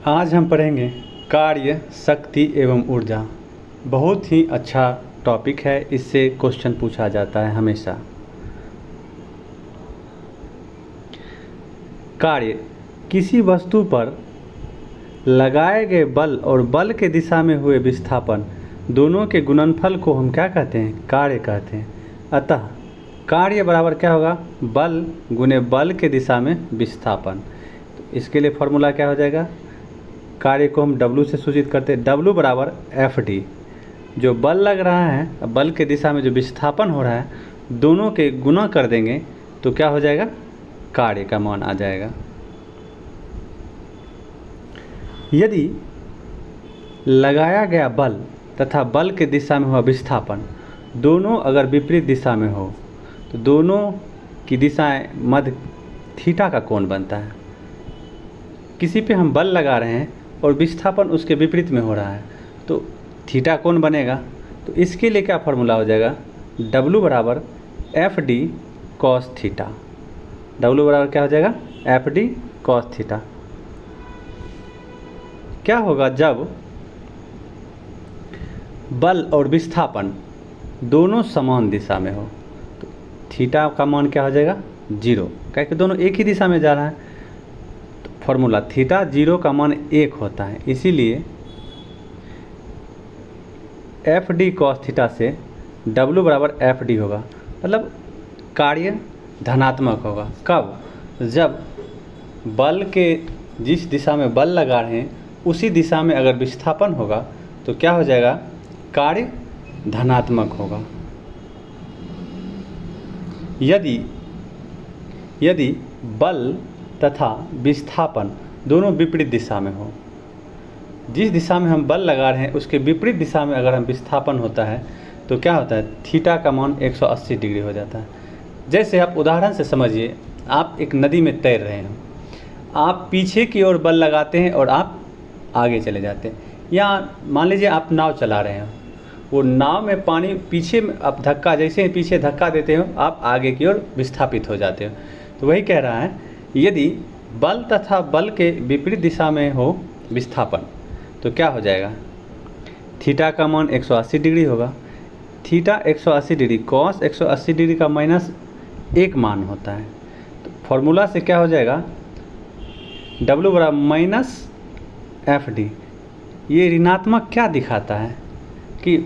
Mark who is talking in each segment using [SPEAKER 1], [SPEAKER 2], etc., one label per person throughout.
[SPEAKER 1] आज हम पढ़ेंगे कार्य, शक्ति एवं ऊर्जा। बहुत ही अच्छा टॉपिक है, इससे क्वेश्चन पूछा जाता है हमेशा। कार्य, किसी वस्तु पर लगाए गए बल और बल के दिशा में हुए विस्थापन दोनों के गुणनफल को हम क्या कहते हैं? कार्य कहते हैं। अतः कार्य बराबर क्या होगा? बल गुने बल के दिशा में विस्थापन। तो इसके लिए फॉर्मूला क्या हो जाएगा? कार्य को हम W से सूचित करते हैं। W बराबर FD, जो बल लग रहा है, बल के दिशा में जो विस्थापन हो रहा है, दोनों के गुना कर देंगे तो क्या हो जाएगा? कार्य का मान आ जाएगा। यदि लगाया गया बल तथा बल के दिशा में हुआ विस्थापन दोनों अगर विपरीत दिशा में हो तो दोनों की दिशाएं मध्य थीटा का कोण बनता है। किसी पे हम बल लगा रहे हैं और विस्थापन उसके विपरीत में हो रहा है तो थीटा कोण बनेगा। तो इसके लिए क्या फॉर्मूला हो जाएगा? W बराबर FD cos थीटा। W बराबर क्या हो जाएगा? FD cos theta. क्या होगा जब बल और विस्थापन दोनों समान दिशा में हो? तो थीटा का मान क्या हो जाएगा? 0, क्योंकि दोनों एक ही दिशा में जा रहा है। तो फॉर्मूला थीटा 0 का मान 1 होता है, इसीलिए FD cos थीटा से W बराबर FD होगा, मतलब कार्य धनात्मक होगा। कब? जब बल के जिस दिशा में बल लगा रहे हैं उसी दिशा में अगर विस्थापन होगा तो क्या हो जाएगा? कार्य धनात्मक होगा। यदि बल तथा विस्थापन दोनों विपरीत दिशा में हो, जिस दिशा में हम बल लगा रहे हैं उसके विपरीत दिशा में अगर हम विस्थापन होता है तो क्या होता है? थीटा का मान 180 डिग्री हो जाता है। जैसे आप उदाहरण से समझिए, आप एक नदी में तैर रहे हैं, आप पीछे की ओर बल लगाते हैं और आप आगे चले जाते हैं। या मान लीजिए आप नाव चला रहे हैं, वो नाव में पानी पीछे में आप धक्का, जैसे ही पीछे धक्का देते हो आप आगे की ओर विस्थापित हो जाते हो। तो वही कह रहा है, यदि बल तथा बल के विपरीत दिशा में हो विस्थापन तो क्या हो जाएगा? थीटा का मान 180 डिग्री होगा। थीटा 180 डिग्री कॉस 180 डिग्री का -1 मान होता है। तो फॉर्मूला से क्या हो जाएगा? W बराबर -FD। ये ऋणात्मक क्या दिखाता है कि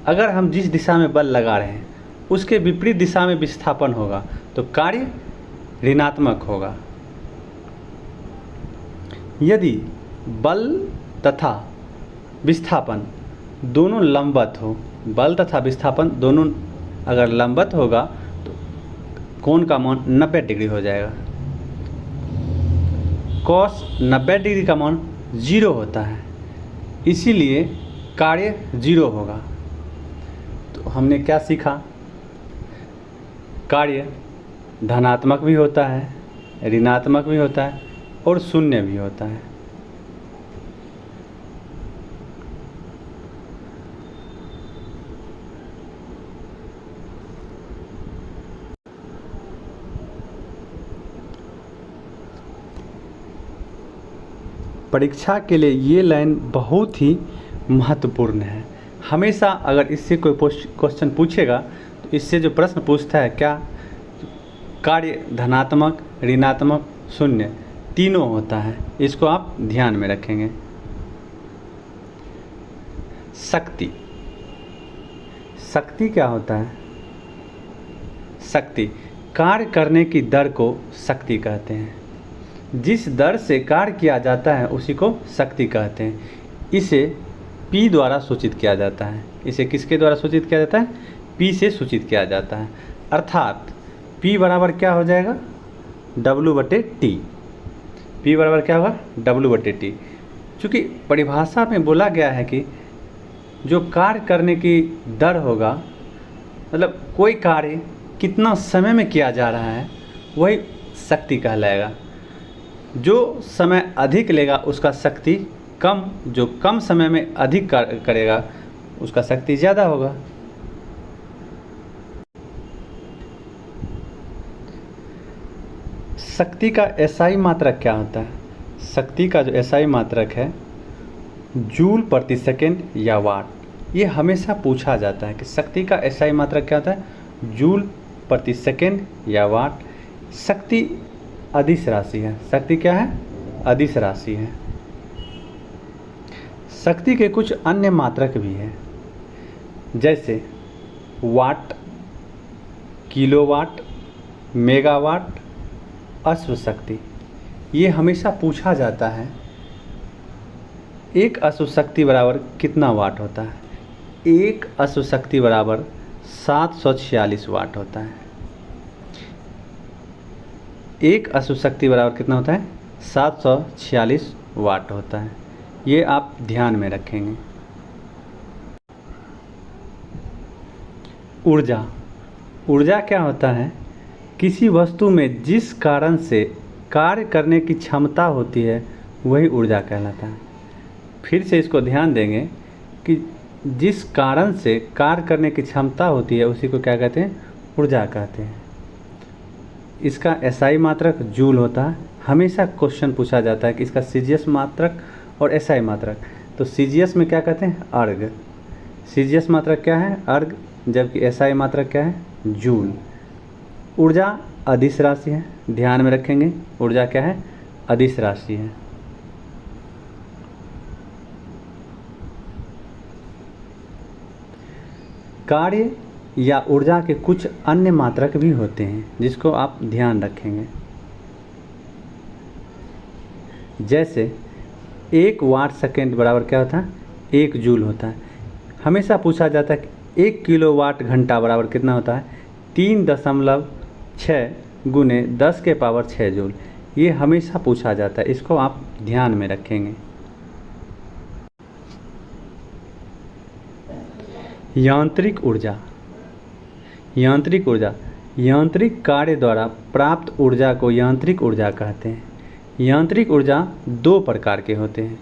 [SPEAKER 1] अगर हम जिस दिशा में बल लगा रहे हैं उसके विपरीत दिशा में विस्थापन होगा तो कार्य ऋणात्मक होगा। यदि बल तथा विस्थापन दोनों लंबवत हो, बल तथा विस्थापन दोनों अगर लंबवत होगा तो कोण का मान 90 डिग्री हो जाएगा। cos 90 डिग्री का मान 0 होता है, इसीलिए कार्य 0 होगा। तो हमने क्या सीखा? कार्य धनात्मक भी होता है, ऋणात्मक भी होता है और शून्य भी होता है। परीक्षा के लिए ये लाइन बहुत ही महत्वपूर्ण है। हमेशा अगर इससे कोई क्वेश्चन पूछेगा तो इससे जो प्रश्न पूछता है, क्या कार्य धनात्मक, ऋणात्मक, शून्य तीनों होता है, इसको आप ध्यान में रखेंगे। शक्ति, शक्ति क्या होता है? शक्ति कार्य करने की दर को शक्ति कहते हैं। जिस दर से कार्य किया जाता है उसी को शक्ति कहते हैं। इसे P द्वारा सूचित किया जाता है। इसे किसके द्वारा सूचित किया जाता है? P से सूचित किया जाता है। अर्थात P बराबर क्या हो जाएगा? W/T। P बराबर क्या होगा? W/T। चूँकि परिभाषा में बोला गया है कि जो कार्य करने की दर होगा, मतलब कोई कार्य कितना समय में किया जा रहा है वही शक्ति कहलाएगा। जो समय अधिक लेगा उसका शक्ति कम, जो कम समय में अधिक करेगा उसका शक्ति ज़्यादा होगा। शक्ति का एसआई मात्रक क्या होता है? शक्ति का जो एसआई मात्रक है जूल प्रति सेकेंड या वाट। ये हमेशा पूछा जाता है कि शक्ति का एसआई मात्रक क्या होता है, जूल प्रति सेकेंड या वाट। शक्ति अदिश राशि है। शक्ति क्या है, अदिश राशि है। शक्ति के कुछ अन्य मात्रक भी हैं, जैसे वाट, किलोवाट, मेगावाट, अश्व शक्ति। ये हमेशा पूछा जाता है एक अश्व शक्ति बराबर कितना वाट होता है। एक अश्व शक्ति बराबर 746 वाट होता है। एक अश्व शक्ति बराबर कितना होता है, 746 वाट होता है। ये आप ध्यान में रखेंगे। ऊर्जा, ऊर्जा क्या होता है, किसी वस्तु में जिस कारण से कार्य करने की क्षमता होती है वही ऊर्जा कहलाता है। फिर से इसको ध्यान देंगे कि जिस कारण से कार्य करने की क्षमता होती है उसी को क्या कहते हैं, ऊर्जा कहते हैं। इसका एसआई मात्रक जूल होता है। हमेशा क्वेश्चन पूछा जाता है कि इसका सीजीएस मात्रक और एसआई मात्रक। तो सीजीएस में क्या कहते हैं, अर्ग। सीजीएस मात्रक क्या है, अर्ग, जबकि एसआई मात्रक क्या है, जूल। ऊर्जा अदिश राशि है, ध्यान में रखेंगे। ऊर्जा क्या है, अदिश राशि है। कार्य या ऊर्जा के कुछ अन्य मात्रक भी होते हैं जिसको आप ध्यान रखेंगे। जैसे 1 वाट सेकेंड बराबर क्या होता है, 1 जूल होता है। हमेशा पूछा जाता है कि 1 किलोवाट घंटा बराबर कितना होता है, 3.6 गुने 10 के पावर 6 जूल। ये हमेशा पूछा जाता है, इसको आप ध्यान में रखेंगे। यांत्रिक ऊर्जा, यांत्रिक ऊर्जा, यांत्रिक कार्य द्वारा प्राप्त ऊर्जा को यांत्रिक ऊर्जा कहते हैं। यांत्रिक ऊर्जा 2 प्रकार के होते हैं।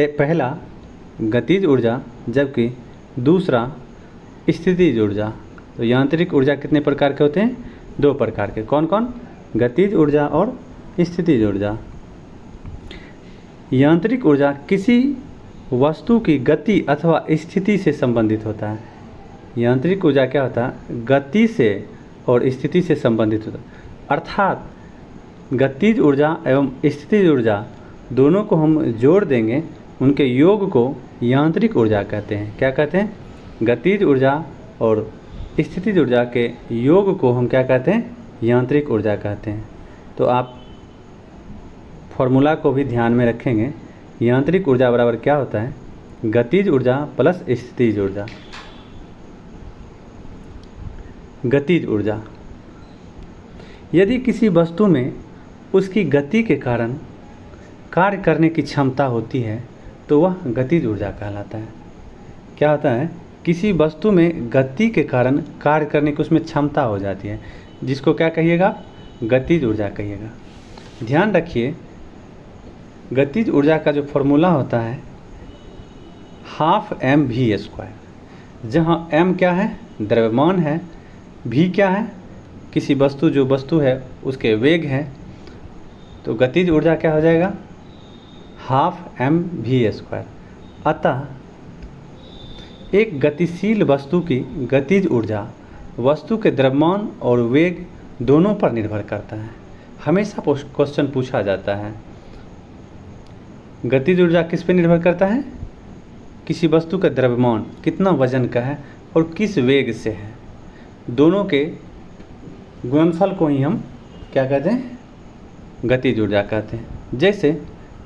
[SPEAKER 1] पहला गतिज ऊर्जा, जबकि दूसरा स्थितिज ऊर्जा। तो यांत्रिक ऊर्जा कितने प्रकार के होते हैं, 2 प्रकार के। कौन कौन, गतिज ऊर्जा और स्थितिज ऊर्जा। यांत्रिक ऊर्जा किसी वस्तु की गति अथवा स्थिति से संबंधित होता है। यांत्रिक ऊर्जा क्या होता है, गति से और स्थिति से संबंधित होता है। अर्थात गतिज ऊर्जा एवं स्थितिज ऊर्जा दोनों को हम जोड़ देंगे, उनके योग को यांत्रिक ऊर्जा कहते हैं। क्या कहते हैं, गतिज ऊर्जा और स्थितिज ऊर्जा के योग को हम क्या कहते हैं, यांत्रिक ऊर्जा कहते हैं। तो आप फॉर्मूला को भी ध्यान में रखेंगे। यांत्रिक ऊर्जा बराबर क्या होता है, गतिज ऊर्जा प्लस स्थितिज ऊर्जा। गतिज ऊर्जा, यदि किसी वस्तु में उसकी गति के कारण कार्य करने की क्षमता होती है तो वह गतिज ऊर्जा कहलाता है। क्या होता है, किसी वस्तु में गति के कारण कार्य करने की उसमें क्षमता हो जाती है, जिसको क्या कहिएगा, गतिज ऊर्जा कहिएगा। ध्यान रखिए, गतिज ऊर्जा का जो फॉर्मूला होता है ½ mv², जहाँ m क्या है, द्रव्यमान है, v क्या है, किसी वस्तु जो वस्तु है उसके वेग है। तो गतिज ऊर्जा क्या हो जाएगा, ½ mv²। अतः एक गतिशील वस्तु की गतिज ऊर्जा वस्तु के द्रव्यमान और वेग दोनों पर निर्भर करता है। हमेशा क्वेश्चन पूछा जाता है, गतिज ऊर्जा किस पे निर्भर करता है, किसी वस्तु का द्रव्यमान कितना वजन का है और किस वेग से है, दोनों के गुणनफल को ही हम क्या कहते हैं, गतिज ऊर्जा कहते हैं। जैसे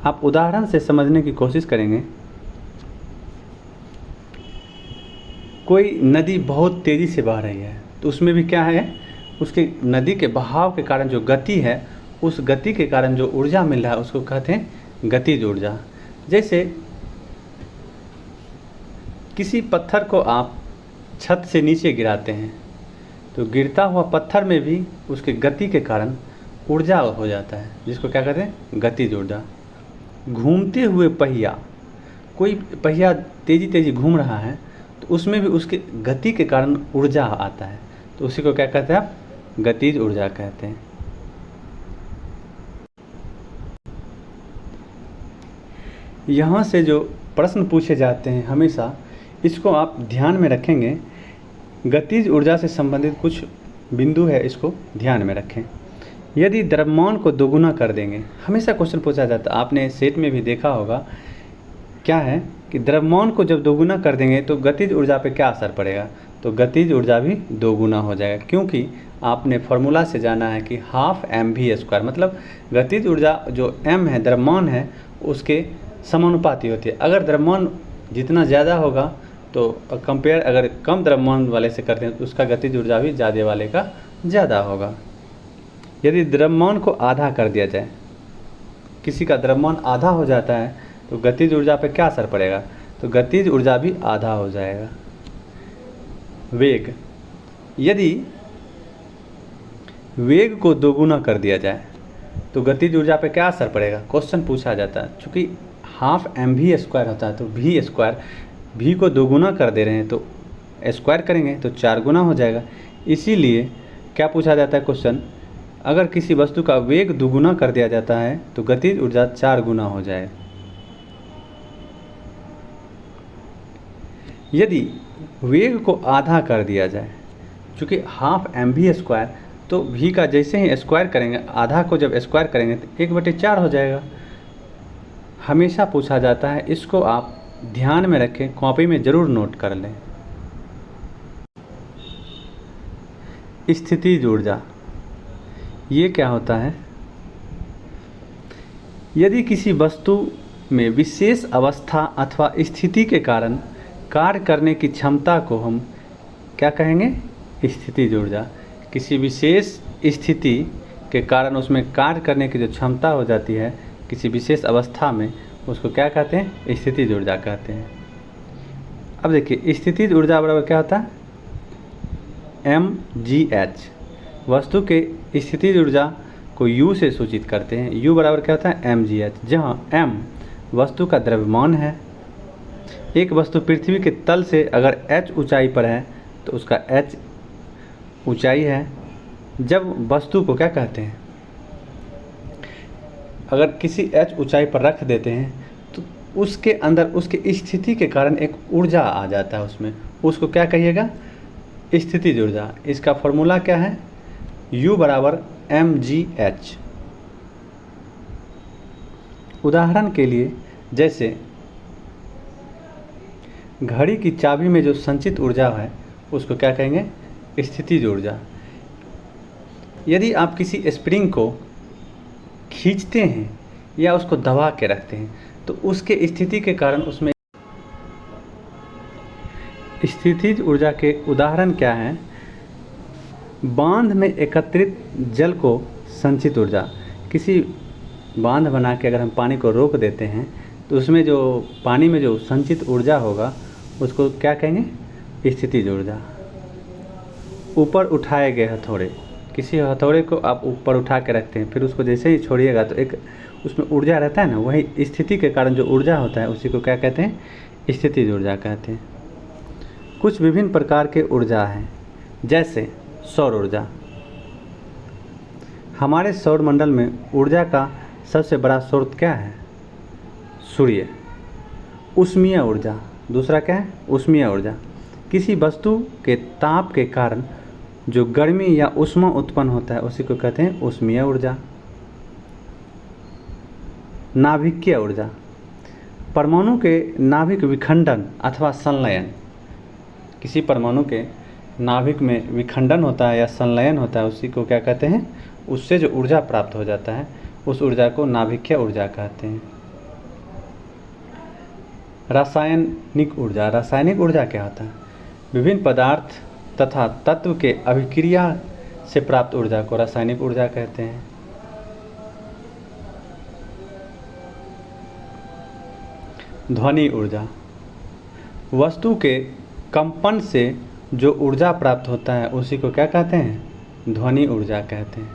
[SPEAKER 1] आप उदाहरण से समझने की कोशिश करेंगे, कोई नदी बहुत तेज़ी से बह रही है तो उसमें भी क्या है, उसके नदी के बहाव के कारण जो गति है, उस गति के कारण जो ऊर्जा मिल रहा है उसको कहते हैं गतिज ऊर्जा। जैसे किसी पत्थर को आप छत से नीचे गिराते हैं तो गिरता हुआ पत्थर में भी उसके गति के कारण ऊर्जा हो जाता है, जिसको क्या कहते हैं, गतिज ऊर्जा। घूमते हुए पहिया, कोई पहिया तेज़ी तेज़ी घूम रहा है तो उसमें भी उसके गति के कारण ऊर्जा आता है, तो उसी को क्या कहते हैं आप, गतिज ऊर्जा कहते हैं। यहाँ से जो प्रश्न पूछे जाते हैं हमेशा इसको आप ध्यान में रखेंगे। गतिज ऊर्जा से संबंधित कुछ बिंदु है, इसको ध्यान में रखें। यदि द्रव्यमान को दोगुना कर देंगे, हमेशा क्वेश्चन पूछा जाता है, आपने सेट में भी देखा होगा, क्या है कि द्रव्यमान को जब दोगुना कर देंगे तो गतिज ऊर्जा पे क्या असर पड़ेगा, तो गतिज ऊर्जा भी दोगुना हो जाएगा, क्योंकि आपने फार्मूला से जाना है कि हाफ mv², मतलब गतिज ऊर्जा जो m है, द्रव्यमान है, उसके समानुपाती होती है। अगर द्रव्यमान जितना ज़्यादा होगा तो कंपेयर अगर कम द्रव्यमान वाले से करते हैं तो उसका गतिज ऊर्जा भी ज़्यादा वाले का ज़्यादा होगा। यदि द्रव्यमान को आधा कर दिया जाए, किसी का द्रव्यमान आधा हो जाता है तो गतिज ऊर्जा पर क्या असर पड़ेगा, तो गतिज ऊर्जा भी आधा हो जाएगा। वेग, यदि वेग को दोगुना कर दिया जाए तो गतिज ऊर्जा पे क्या असर पड़ेगा, क्वेश्चन पूछा जाता है। चूँकि हाफ mv² होता है तो v², v को दोगुना कर दे रहे हैं तो स्क्वायर करेंगे तो 4 गुना हो जाएगा। इसीलिए क्या पूछा जाता है क्वेश्चन, अगर किसी वस्तु का वेग दोगुना कर दिया जाता है तो गतिज ऊर्जा 4 गुना हो जाए। यदि वेग को आधा कर दिया जाए, चूँकि हाफ mv² तो v का जैसे ही स्क्वायर करेंगे, आधा को जब स्क्वायर करेंगे तो 1/4 हो जाएगा। हमेशा पूछा जाता है, इसको आप ध्यान में रखें, कॉपी में ज़रूर नोट कर लें। स्थितिज ऊर्जा, ये क्या होता है, यदि किसी वस्तु में विशेष अवस्था अथवा स्थिति के कारण कार्य करने की क्षमता को हम क्या कहेंगे, स्थितिज ऊर्जा। किसी विशेष स्थिति के कारण उसमें कार्य करने की जो क्षमता हो जाती है किसी विशेष अवस्था में, उसको क्या कहते हैं, स्थितिज ऊर्जा कहते हैं। अब देखिए, स्थितिज ऊर्जा बराबर क्या होता है, mgh। वस्तु के स्थितिज ऊर्जा को u से सूचित करते हैं। u बराबर क्या होता है, mgh, जहाँ m वस्तु का द्रव्यमान है। एक वस्तु पृथ्वी के तल से अगर h ऊंचाई पर है तो उसका h ऊंचाई है। जब वस्तु को क्या कहते हैं, अगर किसी h ऊंचाई पर रख देते हैं तो उसके अंदर उसकी स्थिति के कारण एक ऊर्जा आ जाता है उसमें, उसको क्या कहिएगा, स्थितिज ऊर्जा। इसका फॉर्मूला क्या है, U बराबर mgh। उदाहरण के लिए, जैसे घड़ी की चाबी में जो संचित ऊर्जा है उसको क्या कहेंगे, स्थितिज ऊर्जा। यदि आप किसी स्प्रिंग को खींचते हैं या उसको दबा के रखते हैं तो उसके स्थिति के कारण उसमें स्थितिज ऊर्जा के उदाहरण क्या हैं, बांध में एकत्रित जल को संचित ऊर्जा। किसी बांध बना के अगर हम पानी को रोक देते हैं तो उसमें जो पानी में जो संचित ऊर्जा होगा उसको क्या कहेंगे, स्थितिज ऊर्जा। ऊपर उठाए गए हथौड़े, किसी हथौड़े को आप ऊपर उठा के रखते हैं, फिर उसको जैसे ही छोड़िएगा तो एक उसमें ऊर्जा रहता है ना, वही स्थिति के कारण जो ऊर्जा होता है उसी को क्या कहते हैं, स्थितिज ऊर्जा कहते हैं। कुछ विभिन्न प्रकार के ऊर्जा हैं, जैसे सौर ऊर्जा। हमारे सौरमंडल में ऊर्जा का सबसे बड़ा स्रोत क्या है, सूर्य। ऊष्मीय ऊर्जा, दूसरा क्या है, ऊष्मीय ऊर्जा। किसी वस्तु के ताप के कारण जो गर्मी या ऊष्मा उत्पन्न होता है उसी को कहते हैं ऊष्मीय ऊर्जा। नाभिकीय ऊर्जा, परमाणु के नाभिक विखंडन अथवा संलयन। किसी परमाणु के नाभिक में विखंडन होता है या संलयन होता है, उसी को क्या कहते हैं, उससे जो ऊर्जा प्राप्त हो जाता है उस ऊर्जा को नाभिकीय ऊर्जा कहते हैं। रासायनिक ऊर्जा, रासायनिक ऊर्जा क्या होता है, विभिन्न पदार्थ तथा तत्व के अभिक्रिया से प्राप्त ऊर्जा को रासायनिक ऊर्जा कहते हैं। ध्वनि ऊर्जा, वस्तु के कंपन से जो ऊर्जा प्राप्त होता है उसी को क्या कहते हैं, ध्वनि ऊर्जा कहते हैं।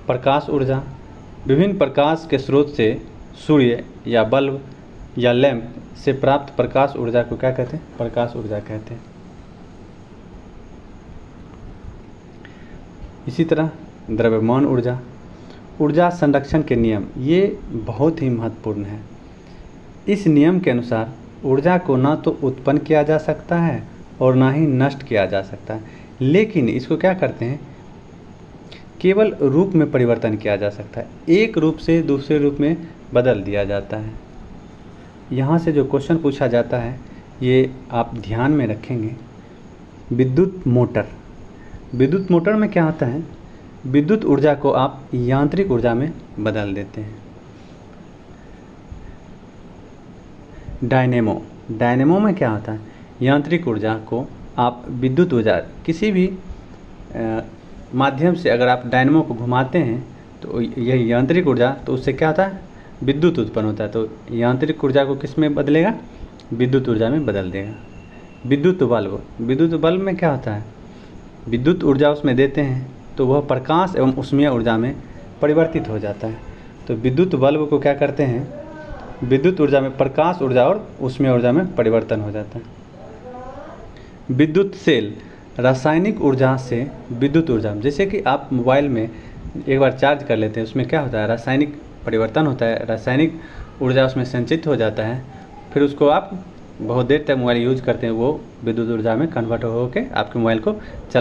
[SPEAKER 1] प्रकाश ऊर्जा, विभिन्न प्रकाश के स्रोत से सूर्य या बल्ब या लैंप से प्राप्त प्रकाश ऊर्जा को क्या कहते हैं, प्रकाश ऊर्जा कहते हैं। इसी तरह द्रव्यमान ऊर्जा, ऊर्जा संरक्षण के नियम, ये बहुत ही महत्वपूर्ण है। इस नियम के अनुसार ऊर्जा को ना तो उत्पन्न किया जा सकता है और ना ही नष्ट किया जा सकता है, लेकिन इसको क्या करते हैं, केवल रूप में परिवर्तन किया जा सकता है, एक रूप से दूसरे रूप में बदल दिया जाता है। यहाँ से जो क्वेश्चन पूछा जाता है ये आप ध्यान में रखेंगे। विद्युत मोटर में क्या होता है, विद्युत ऊर्जा को आप यांत्रिक ऊर्जा में बदल देते हैं। डायनेमो में क्या होता है, यांत्रिक ऊर्जा को आप विद्युत ऊर्जा किसी भी माध्यम से अगर आप डायनेमो को घुमाते हैं तो यह यांत्रिक ऊर्जा, तो उससे क्या होता है, विद्युत उत्पन्न होता है। तो यांत्रिक ऊर्जा को किस में बदलेगा, विद्युत ऊर्जा में बदल देगा। विद्युत बल्ब में क्या होता है, विद्युत ऊर्जा उसमें देते हैं तो वह प्रकाश एवं ऊष्मीय ऊर्जा में परिवर्तित हो जाता है। तो विद्युत बल्ब को क्या करते हैं, विद्युत ऊर्जा में प्रकाश ऊर्जा और ऊष्मीय ऊर्जा में परिवर्तन हो जाता है। विद्युत सेल रासायनिक ऊर्जा से विद्युत ऊर्जा, जैसे कि आप मोबाइल में एक बार चार्ज कर लेते हैं, उसमें क्या होता है, रासायनिक परिवर्तन होता है, रासायनिक ऊर्जा उसमें संचित हो जाता है, फिर उसको आप बहुत देर तक मोबाइल यूज करते हैं, वो विद्युत ऊर्जा में कन्वर्ट होकर आपके मोबाइल को चला